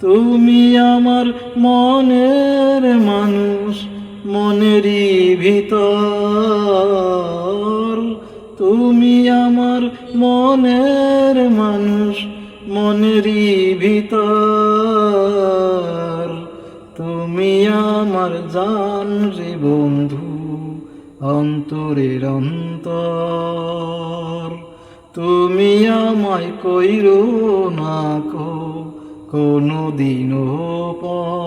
তুমি আমার মনের মানুষ, মনেরই ভিতর। তুমি আমার মনের মানুষ, মনেরই ভিতর। তুমি আমার জান রে বন্ধু, অন্তরের অন্তর। তুমি আমায় কইরো না কো কোনদিনও পর।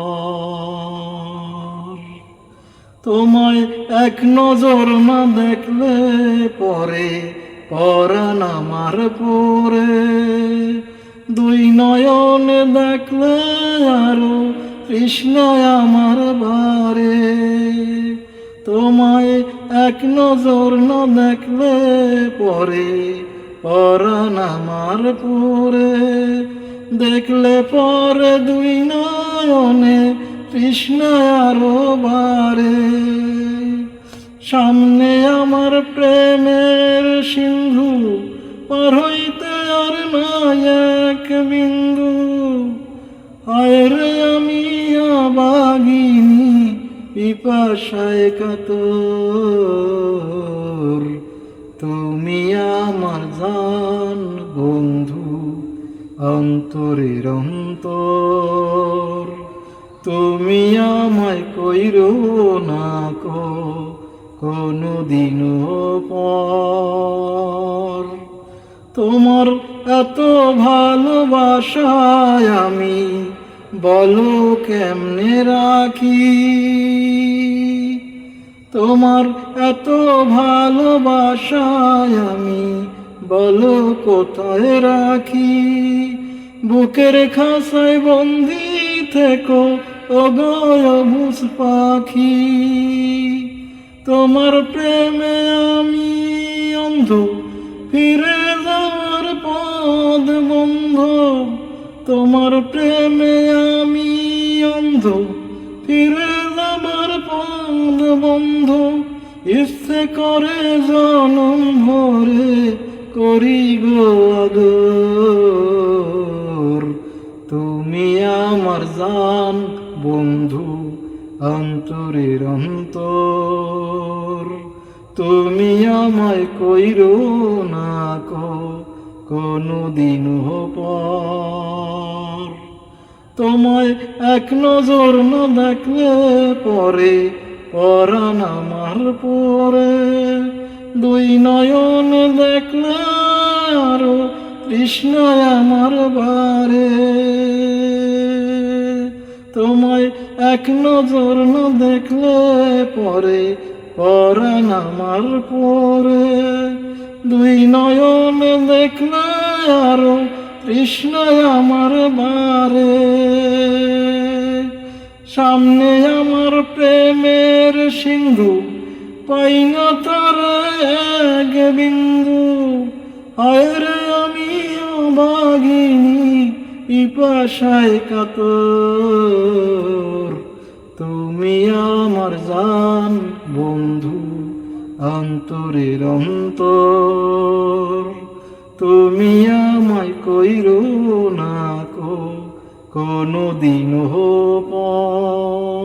তোমায় এক নজর না দেখলে পরে পরাণ আমার পরে, দুই নয়নে দেখলে আরো তৃষ্ণায় আমার বারে। তোমায় এক নজর না দেখলে পরে পরাণ আমার পরে, দেখলে পরে দুই নয়নে তৃষ্ণায় আরো বারে। সামনে আমার প্রেমের সিন্ধু, পার হইতে আর নাই এক বিন্দু। হায় রে আমি অভাগিনী, পিপাসায় কাতর। তুমি আমার জান বন্ধু, অন্তরের অন্তর। তুমি আমায় কইরো না কো কোনদিনও পর। তোমার এত ভালোবাসায় আমি বলো কেমনে রাখি। তোমার এত ভালোবাসায় আমি বলো কোথায় রাখি। বুকের খাসায় বন্দি থেকো ওগো অবুঝ পাখি। তোমার প্রেমে আমি অন্ধ, ফিরে যাওয়ার পথ বন্ধ। তোমার প্রেমে আমি অন্ধ, ফিরে যাবার পথ বন্ধ। ইচ্ছে করে জনম ভরে করি গো আদর। তুমি আমার জান বন্ধু, অন্তরের অন্তর। তুমি আমায় কইরো না কো কোনদিনও পর। তোমায় এক নজর না দেখলে পরে পরাণ আমার পরে, দুই নয়ন দেখলে আরো তৃষ্ণায় আমার বারে। তোমায় এক নজর না দেখলে পরে পরাণ আমার পরে, দুই নয়ন দেখলে আরো তৃষ্ণায় আমার বারে। সামনে আমার প্রেমের সিন্ধু, পাই না তার এক বিন্দু। হায় রে আমি অভাগিনী, পিপাসায় কাতর। তুমি আমার জান বন্ধু, অন্তরের অন্তর। তুমি আমায় কইরো না কো কোনদিনও পর।